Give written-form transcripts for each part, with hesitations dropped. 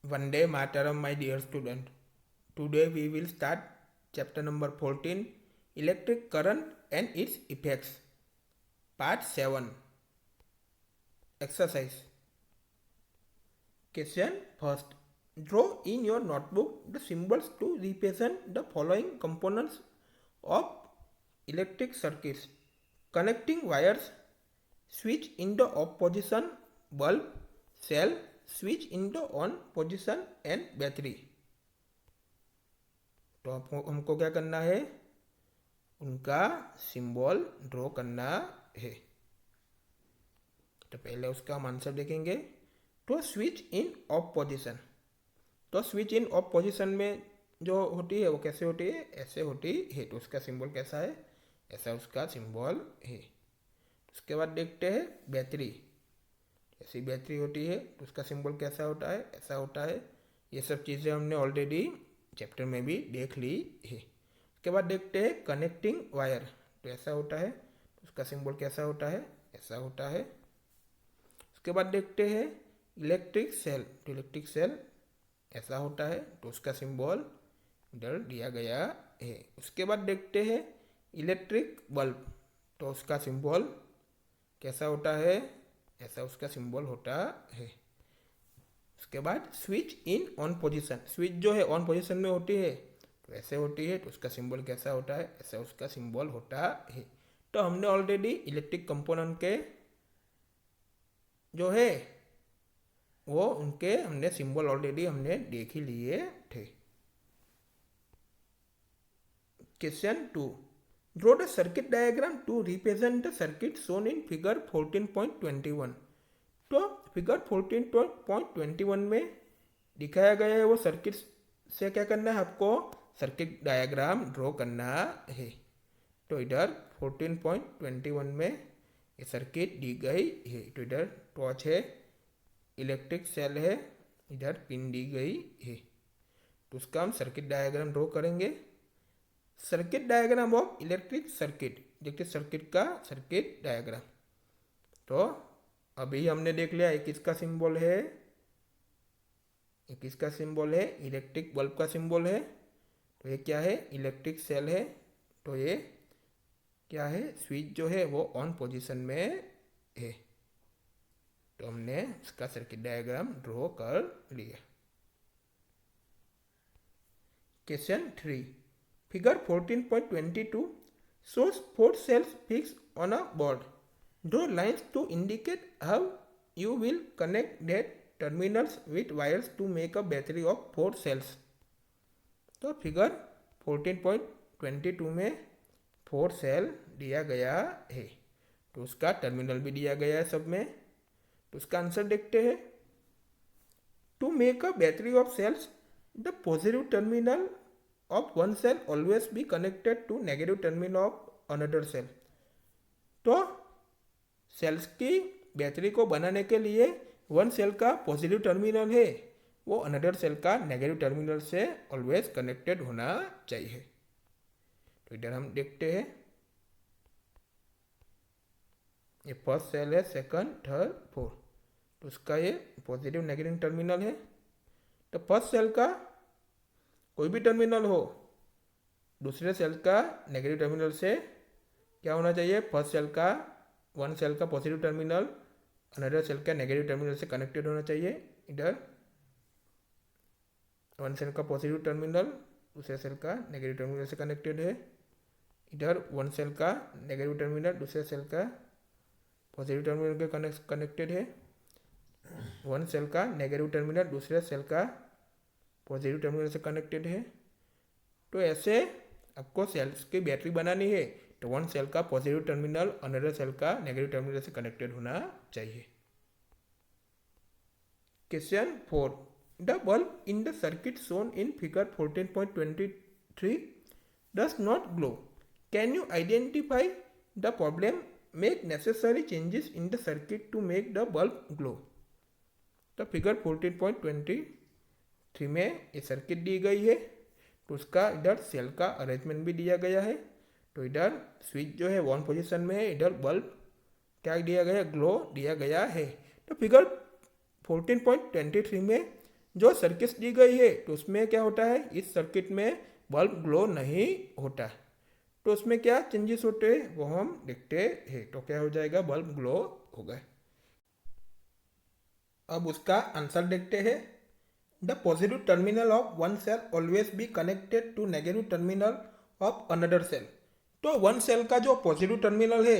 Vande Mataram, my dear student. Today we will start chapter number 14, Electric Current and its Effects. Part 7. Exercise. Question first. Draw in your notebook the symbols to represent the following components of electric circuits: connecting wires, switch in the off position, bulb, cell, switch in the on position and battery. तो हमको क्या करना है, उनका symbol draw करना है। तो पहले उसका हम आंसर देखेंगे। तो स्विच इन ऑफ पोजीशन, तो स्विच इन ऑफ पोजीशन में जो होती है वो कैसे होती है, ऐसे होती है। तो उसका सिंबल कैसा है, ऐसा उसका सिंबल है। उसके बाद देखते हैं बैटरी, ऐसी बैटरी होती है तो उसका सिंबल कैसा होता है, ऐसा होता है। ये सब चीज़ें हमने ऑलरेडी चैप्टर में भी देख ली है। उसके बाद देखते हैं कनेक्टिंग वायर, तो ऐसा होता है। तो उसका सिंबल कैसा होता है, ऐसा होता है। उसके बाद देखते हैं इलेक्ट्रिक सेल, तो इलेक्ट्रिक सेल ऐसा होता है। तो उसका सिंबल इधर दिया गया है। उसके बाद देखते हैं इलेक्ट्रिक बल्ब, तो उसका सिंबल कैसा होता है, ऐसा उसका सिंबल होता है। उसके बाद switch in on position, switch जो है ऑन पोजीशन में होती है तो ऐसे होती है। तो उसका सिंबल कैसा होता है, ऐसा उसका सिंबल होता है। तो हमने ऑलरेडी इलेक्ट्रिक कंपोनेंट के जो है वो उनके हमने सिंबल ऑलरेडी हमने देख ही लिए थे। Question 2. Draw the circuit diagram to represent the circuit shown in figure 14.21. तो फिगर 14.21 में दिखाया गया है वो सर्किट से क्या करना है, आपको सर्किट डायग्राम ड्रॉ करना है। तो इधर 14.21 में ये सर्किट दी गई है। तो इधर टॉर्च है, इलेक्ट्रिक सेल है, इधर पिन दी गई है। तो उसका हम सर्किट डायग्राम ड्रॉ करेंगे। Circuit diagram of electric circuit, electric circuit का सर्किट डायग्राम। तो अभी हमने देख लिया एक इसका सिंबल है, एक इसका सिंबल है, इलेक्ट्रिक बल्ब का सिंबल है। तो ये क्या है, इलेक्ट्रिक सेल है। तो ये क्या है, स्विच जो है वो ऑन पोजीशन में है। तो हमने इसका सर्किट डायग्राम ड्रॉ कर लिया। Question 3. Figure 14.22 shows 4 cells fixed on a board. Draw lines to indicate how you will connect that terminals with wires to make a battery of 4 cells. तो figure 14.22 में 4 cell दिया गया है। तो उसका terminal भी दिया गया है सब में। तो उसका आंसर देखते हैं। To make a battery of cells, the positive terminal of one cell always be connected to negative terminal of another cell. तो सेल्स की बैटरी को बनाने के लिए वन सेल का पॉजिटिव टर्मिनल है, वो अनदर सेल का नेगेटिव टर्मिनल से ऑलवेज कनेक्टेड होना चाहिए। तो इधर हम देखते हैं ये फर्स्ट सेल है, सेकंड, थर्ड, फोर्थ। तो उसका ये पॉजिटिव नेगेटिव टर्मिनल है। तो फर्स्ट सेल का कोई भी टर्मिनल हो, दूसरे सेल का नेगेटिव टर्मिनल से क्या होना चाहिए, फर्स्ट सेल का वन सेल का पॉजिटिव टर्मिनल अनदर सेल का नेगेटिव टर्मिनल से कनेक्टेड होना चाहिए। इधर वन सेल का पॉजिटिव टर्मिनल दूसरे सेल का नेगेटिव टर्मिनल से कनेक्टेड है। इधर वन सेल का नेगेटिव टर्मिनल दूसरे सेल का पॉजिटिव टर्मिनल के कनेक्टेड है। वन सेल का नेगेटिव टर्मिनल दूसरे सेल का पॉजिटिव टर्मिनल से कनेक्टेड है। तो ऐसे आपको सेल्स की बैटरी बनानी है तो वन सेल का पॉजिटिव टर्मिनल अनदर सेल का नेगेटिव टर्मिनल से कनेक्टेड होना चाहिए। Question 4. The bulb in the circuit shown in figure 14.23 does not glow. Can you identify the problem, make necessary changes in the circuit to make the bulb glow. तो figure 14.23 में ये circuit दी गई है। तो उसका इधर सेल का arrangement भी दिया गया है। तो इधर स्विच जो है ऑन पोजीशन में है, इधर बल्ब क्या दिया गया है, ग्लो दिया गया है। तो फिगर 14.23 में जो सर्किट दी गई है तो उसमें क्या होता है, इस सर्किट में बल्ब ग्लो नहीं होता, तो उसमें क्या चेंजेस होते हैं वो हम देखते हैं। तो क्या हो जाएगा, बल्ब ग्लो होगा। अब उसका आंसर देखते हैं। The positive terminal of one cell always be connected to negative terminal of another cell. तो वन सेल का जो पॉजिटिव टर्मिनल है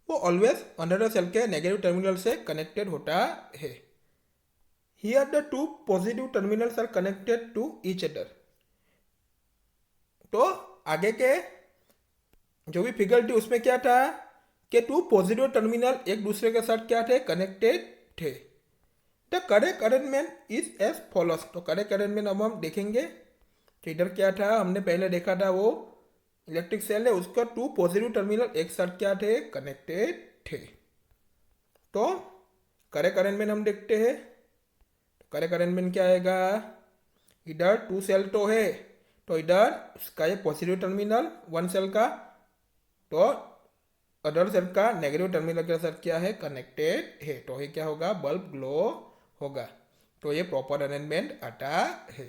वो ऑलवेज अनदर सेल के नेगेटिव टर्मिनल से कनेक्टेड होता है। Here the two positive terminals are connected to each other. तो आगे के जो भी फिगर थी उसमें क्या था कि टू पॉजिटिव टर्मिनल एक दूसरे के साथ क्या थे, कनेक्टेड थे। The correct arrangement is as follows. तो करेक्ट अरेंजमेंट अब हम देखेंगे। तो इधर क्या था, हमने पहले देखा था वो इलेक्ट्रिक सेल है, उसका टू पॉजिटिव टर्मिनल एक साथ क्या थे, कनेक्टेड थे। तो करेक्ट अरेंजमेंट हम देखते हैं। करेक्ट अरेंजमेंट क्या आएगा, इधर टू सेल तो है, तो इधर उसका ये पॉजिटिव टर्मिनल वन सेल का, तो अदर सेल का नेगेटिव टर्मिनल के साथ क्या है, कनेक्टेड है। तो ये क्या होगा, बल्ब ग्लो होगा। तो ये प्रॉपर अरेंजमेंट आता है।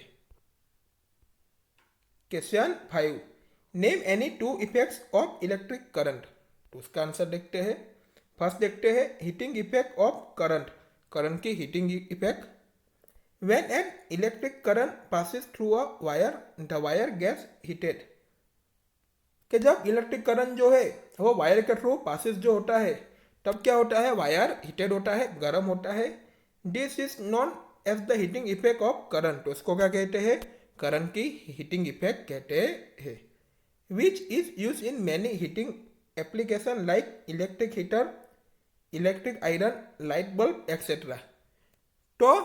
Question 5, name any two effects of electric current. तो उसका आंसर देखते हैं। फर्स्ट देखते हैं heating effect of current, current की heating effect. When an electric current passes through a wire, the wire gets heated. कि जब इलेक्ट्रिक करंट जो है वो वायर के थ्रू पासिस जो होता है, तब क्या होता है, वायर हीटेड होता है, गर्म होता है। This is known as the heating effect of current. तो इसको क्या कहते हैं, करंट की हीटिंग इफेक्ट कहते हैं। Which is use in many heating application like electric heater, electric iron, light bulb etcetera. तो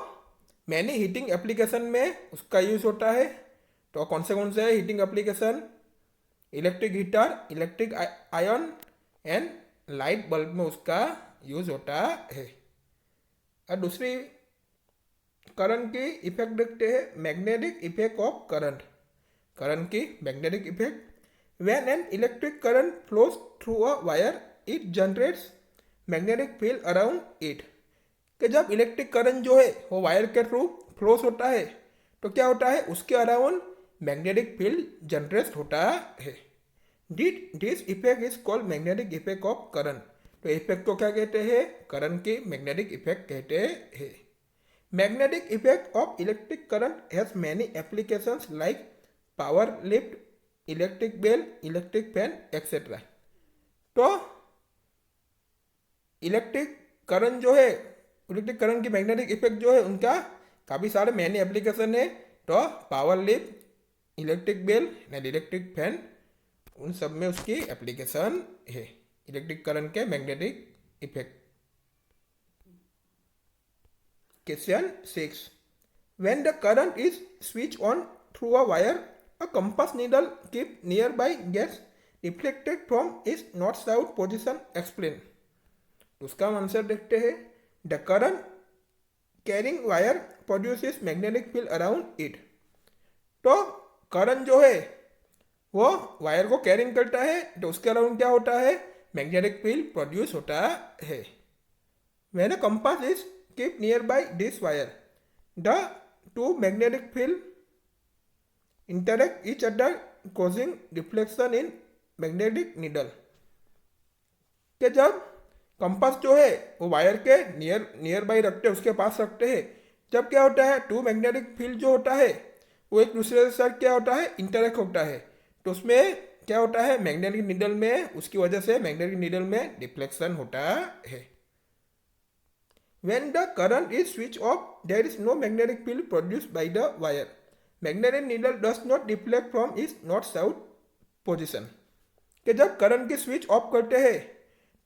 मैनी हीटिंग एप्लीकेशन में उसका यूज होता है। तो कौन से heating application, electric heater, electric ion and light bulb में उसका यूज होता है। और दूसरी करंट की इफेक्ट देखते हैं, magnetic effect of current, current की magnetic effect. When an electric current flows through a wire it generates magnetic field around it. कि जब इलेक्ट्रिक करंट जो है वो वायर के थ्रू फ्लोज होता है, तो क्या होता है, उसके अराउंड मैग्नेटिक फील्ड जनरेट होता है। This effect is called magnetic effect of current. तो इफेक्ट को क्या कहते हैं, करंट की मैग्नेटिक इफेक्ट कहते हैं। Magnetic effect of electric current has many applications like power lift, electric bell, electric fan etcetera. तो इलेक्ट्रिक करंट जो है, इलेक्ट्रिक करंट की मैग्नेटिक इफेक्ट जो है उनका काफ़ी सारे मैनी एप्लीकेशन है। तो power lift, electric bell and electric fan, उन सब में उसकी एप्लीकेशन है इलेक्ट्रिक करंट के magnetic effect. Question 6, when the current is switch on through a wire, a compass needle keep near by gets reflected from its north south position, explain. उसका answer देखते हैं। The current carrying wire produces magnetic field around it. तो current जो है वो wire को carrying करता है, तो उसके अराउंड क्या होता है, मैग्नेटिक फील्ड प्रोड्यूस होता है। When a compass is keep near by this wire, the two magnetic field interact each other causing reflection in magnetic needle. कि जब कंपास जो है वो वायर के नियर बाई रखते हैं, उसके पास रखते हैं, जब क्या होता है, टू मैग्नेटिक फील्ड जो होता है वो एक दूसरे के साथ क्या होता है, इंटरेक्ट होता है। तो उसमें क्या होता है, मैग्नेटिक नीडल में, उसकी वजह से मैग्नेटिक नीडल में डिफ्लेक्शन होता है। When the current is switch off, there is no magnetic field produced by the wire, magnetic needle does not deflect from its north south position. कि जब करंट की स्विच ऑफ करते हैं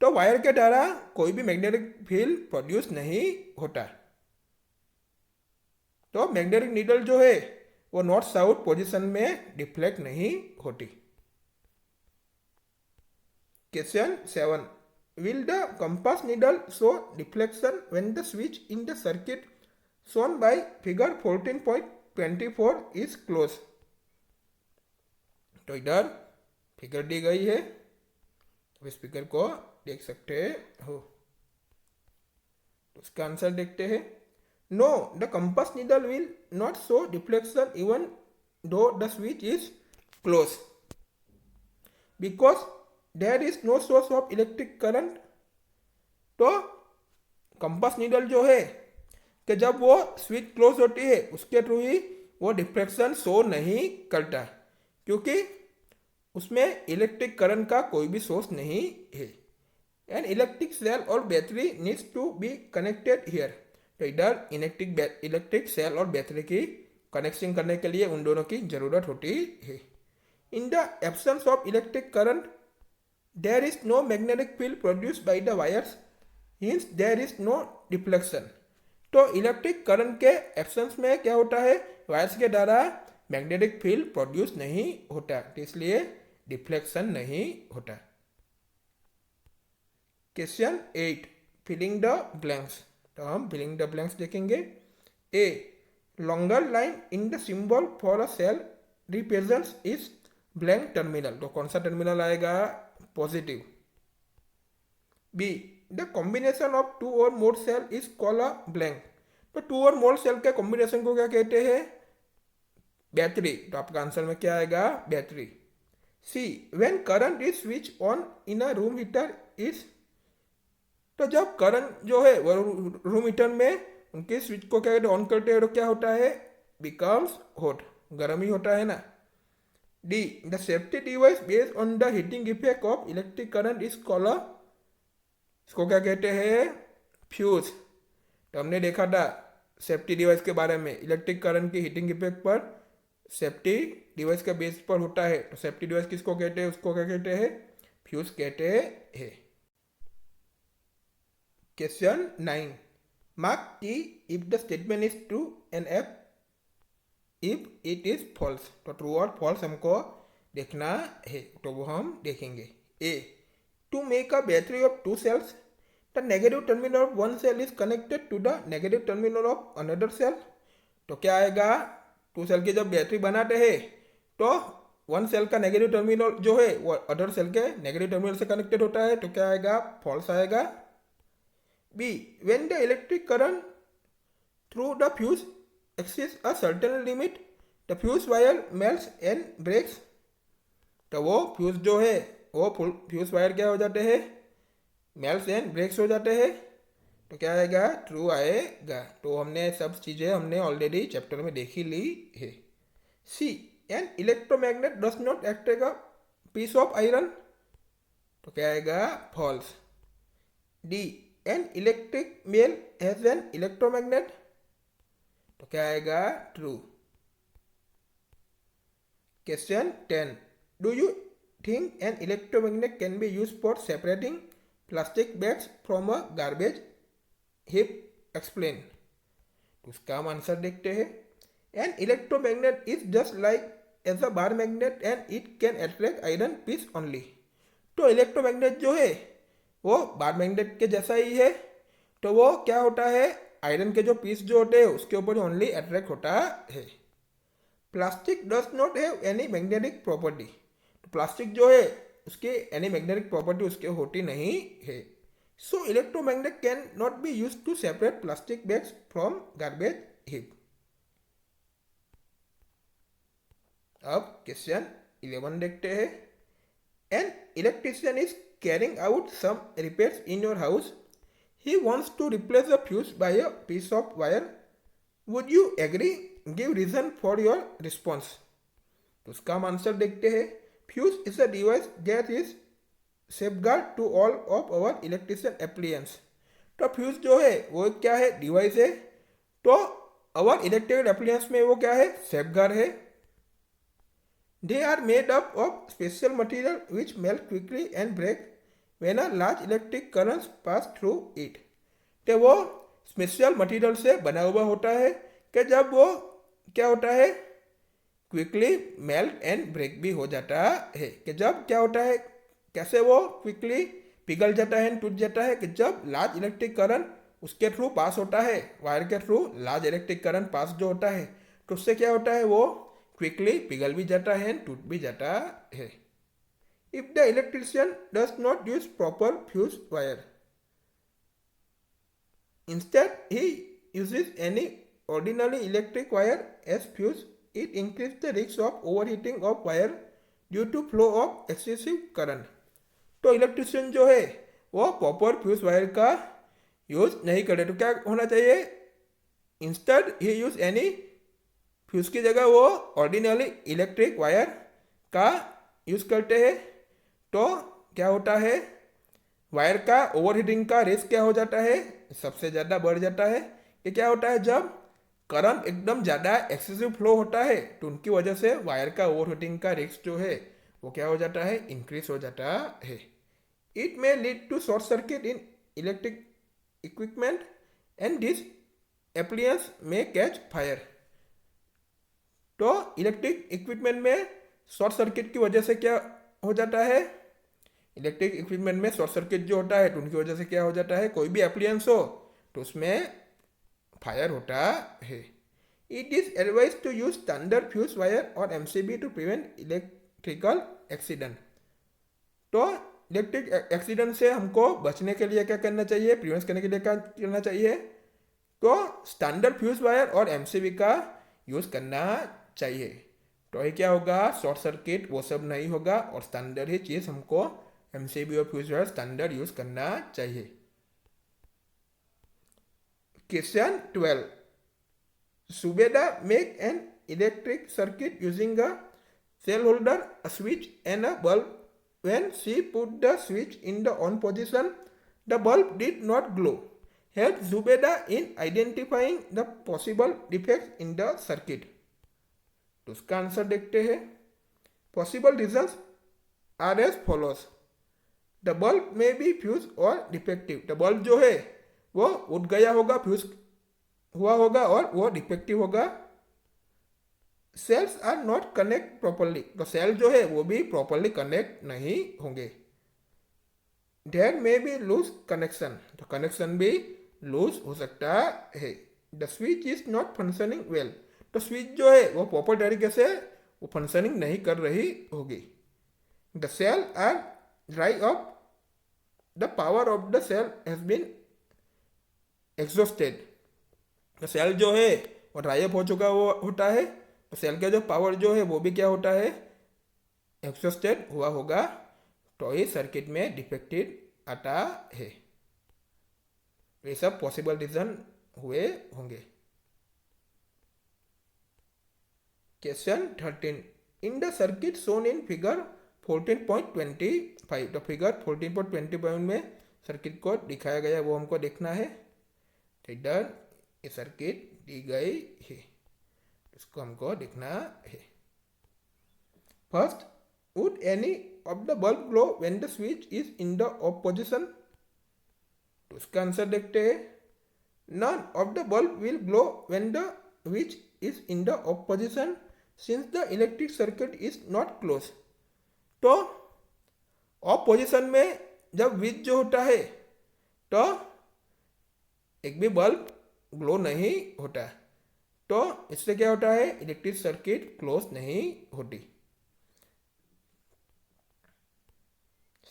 तो wire के द्वारा कोई भी मैग्नेटिक फील्ड प्रोड्यूस नहीं होता। तो मैग्नेटिक नीडल जो है वो नॉर्थ साउथ पोजीशन में डिफ्लेक्ट नहीं होती। Question 7, will the compass needle show deflection when the switch in the circuit shown by figure 14.24 is close. तो इधर फिगर दी गई है, तो इस फिगर को देख सकते हो। तो उसका आंसर देखते हैं। No, the compass needle will not show deflection even though the switch is closed, because there is no source of electric current. तो कंपास नीडल जो है कि जब वो स्विच क्लोज होती है उसके थ्रू ही वो डिफ्लेक्शन शो नहीं करता, क्योंकि उसमें इलेक्ट्रिक करंट का कोई भी सोर्स नहीं है. एन इलेक्ट्रिक सेल और battery needs to be connected here. तो इधर इलेक्ट्रिक सेल और बैटरी की कनेक्शन करने के लिए उन दोनों की जरूरत होती है. In the absence of electric current there is no magnetic field produced by the wire, hence there is no deflection. तो इलेक्ट्रिक करंट के एब्सेंस में क्या होता है, वायर्स के द्वारा मैग्नेटिक फील्ड प्रोड्यूस नहीं होता, तो इसलिए डिफ्लेक्शन नहीं होता. Question 8, filling the blanks. तो हम फिलिंग द ब्लैंक्स देखेंगे. A, longer line in the symbol for a cell represents is blank terminal. तो कौन सा टर्मिनल आएगा, positive. B, the combination of two or more cell is called a blank. तो two or more cell के combination को क्या कहते हैं, बैटरी. तो आपका आंसर में क्या आएगा, battery. C, when current is switch on in a room heater is. तो जब करंट जो है वो रूम हीटर में उनके स्विच को क्या कहते हैं, ऑन करते हैं तो क्या होता है, बिकम्स हॉट, गर्म ही होता है ना. D, the safety device based on the heating effect of electric current is called, इसको क्या कहते हैं, फ्यूज. तो हमने देखा था सेफ्टी डिवाइस के बारे में, इलेक्ट्रिक करंट की हीटिंग इफेक्ट पर सेफ्टी डिवाइस के बेस पर होता है. तो सेफ्टी डिवाइस किसको कहते हैं, उसको क्या कहते हैं, फ्यूज कहते हैं. Question 9, mark T if the statement is true and F if it is false. तो ट्रू और फॉल्स हमको देखना है, तो वो हम देखेंगे. A, to make a battery of two cells the negative terminal of one cell is connected to the negative terminal of another cell. तो क्या आएगा, टू सेल की जब बैटरी बनाते हैं तो वन सेल का नेगेटिव टर्मिनल जो है वो अदर सेल के नेगेटिव टर्मिनल से कनेक्टेड होता है. तो क्या आएगा, फॉल्स आएगा. B, when the electric current through the fuse exceeds a certain limit the fuse wire melts and breaks. तो वो फ्यूज जो है वो फ्यूज वायर क्या हो जाते हैं, मेल्ट्स एंड ब्रेक्स हो जाते हैं. तो क्या आएगा, ट्रू आएगा. तो हमने सब चीज़ें हमने ऑलरेडी चैप्टर में देखी ली है. C, an electromagnet does not act like a piece of iron. तो क्या आएगा, false. D, an electric bell has an electromagnet. तो क्या आएगा, true. Question 10, do you think an electromagnet can be used for separating plastic bags from a garbage heap? Explain. तो उसका हम answer देखते हैं. An electromagnet is just like as a bar magnet and it can attract iron piece only. तो electromagnet जो है वो bar magnet के जैसा ही है. तो वो क्या होता है, आयरन के जो पीस जो होते हैं उसके ऊपर ओनली अट्रैक्ट होता है. Plastic does not have any magnetic property. Plastic जो है उसके एनी मैग्नेटिक प्रॉपर्टी उसके होती नहीं है. So electromagnet can not be used to separate plastic bags from garbage heap. अब क्वेश्चन 11 देखते हैं. An electrician is carrying out some repairs in your house. He wants to replace the fuse by a piece of wire. Would you agree? Give reason for your response. तो उसका हम answer देखते हैं. Fuse is a device that is safeguard to all of our electrician appliance. तो fuse जो है वो क्या है, डिवाइस है. तो अवर इलेक्ट्रिकल एप्लियंस में वो क्या है, सेफगार्ड है. They are made up of special material which melt quickly and break when a large electric currents pass through it. तो वो स्पेशल मटेरियल से बना हुआ होता है कि जब वो क्या होता है, क्विकली मेल्ट एंड ब्रेक भी हो जाता है. कि जब क्या होता है, कैसे वो क्विकली पिघल जाता है, टूट जाता है, कि जब लार्ज इलेक्ट्रिक करंट उसके थ्रू पास होता है, वायर के through large electric current pass जो होता है तो उससे क्या होता है, वो क्विकली पिघल भी जाता है, टूट भी जाता है. If the electrician does not use proper fuse wire, instead he uses any ordinary electric wire as fuse, it increases the risk of overheating of wire due to flow of excessive current. तो electrician जो है वो proper fuse wire का use नहीं करे तो क्या होना चाहिए? इंस्टेड ही यूज एनी फ्यूज की जगह वो ऑर्डिनरी इलेक्ट्रिक वायर का यूज करते हैं। तो क्या होता है? वायर का ओवरहीटिंग का रिस्क क्या हो जाता है? सबसे ज़्यादा बढ़ जाता है। कि क्या होता है? जब करंट एकदम ज़्यादा एक्सेसिव फ्लो होता है तो उनकी वजह से वायर का ओवरहीटिंग का रिस्क जो है वो क्या हो जाता है? इंक्रीज हो जाता है। It may lead to short circuit in electric equipment and this appliances may catch fire. तो इलेक्ट्रिक इक्विपमेंट में शॉर्ट सर्किट की वजह से क्या हो जाता है? इलेक्ट्रिक इक्विपमेंट में शॉर्ट सर्किट जो होता है तो उनकी वजह से क्या हो जाता है? कोई भी एप्लियंस हो तो उसमें फायर होता है। It is advise to use standard fuse wire और MCB to prevent electrical accident. तो इलेक्ट्रिक एक्सीडेंट से हमको बचने के लिए क्या करना चाहिए? प्रिवेंट करने के लिए क्या करना चाहिए? तो स्टैंडर्ड फ्यूज वायर और एमसीबी का यूज करना चाहिए। तो ये क्या होगा? शॉर्ट सर्किट वो सब नहीं होगा और स्टैंडर्ड ही चीज़ हमको एमसीबी और फ्यूज वायर स्टैंडर्ड यूज करना चाहिए। Question 12, Subeda make an electric circuit using a cell holder, a switch and a bulb. When she put the switch in the on position, the bulb did not glow. Help Zubeda in identifying the possible defects in the circuit. तो उसका answer देखते हैं। Possible reasons are as follows. The bulb may be fuse और defective. द bulb जो है वो उठ गया होगा, फ्यूज हुआ होगा और वो डिफेक्टिव होगा। Cells are not connect properly. तो सेल जो है वो भी प्रॉपरली कनेक्ट नहीं होंगे। There may be loose connection. तो कनेक्शन भी लूज हो सकता है। The switch is not functioning well. तो स्विच जो है वो प्रॉपर तरीके से वो फंक्शनिंग नहीं कर रही होगी। The cell are dry up. The power of the cell has been exhausted. तो सेल जो है वो ड्राई अप हो चुका वो होता है। तो सेल का जो पावर जो है वो भी क्या होता है? एग्जॉस्टेड हुआ होगा। तो इस सर्किट में डिफेक्टिव आता है। ये सब पॉसिबल रीजन हुए होंगे। Question 13, in the circuit shown in figure 14.25। तो फिगर 14.25 में सर्किट को दिखाया गया वो हमको देखना है। तो इधर ये सर्किट दी गई है, इसको हमको देखना है। First, would any of the bulb glow when the switch is in the off position? तो उसका आंसर देखते हैं। None of the bulb will glow when the switch is in the off position since the electric circuit is not close. तो off position में जब switch जो होता है तो एक भी बल्ब ग्लो नहीं होता। तो इससे क्या होता है? इलेक्ट्रिक सर्किट क्लोज नहीं होती।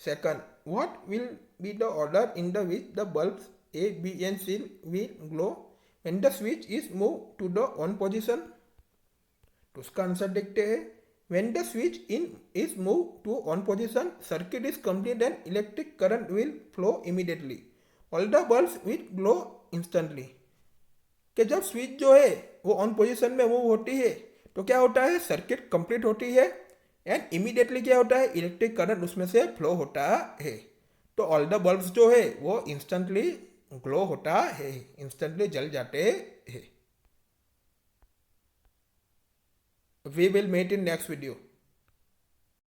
Second, what will be the order in the which the bulbs A B and C will glow when the switch is move to the on position? तो उसका आंसर देखते हैं। When the switch in is move to on position, circuit is complete and electric current will flow immediately. All the bulbs will glow instantly. कि जब switch जो है वो on position में मूव होती है तो क्या होता है? सर्किट कंप्लीट होती है एंड इमीडिएटली क्या होता है? इलेक्ट्रिक करंट उसमें से फ्लो होता है। तो ऑल द बल्ब्स जो है वो इंस्टेंटली ग्लो होता है, इंस्टेंटली जल जाते हैं। We will meet in next video.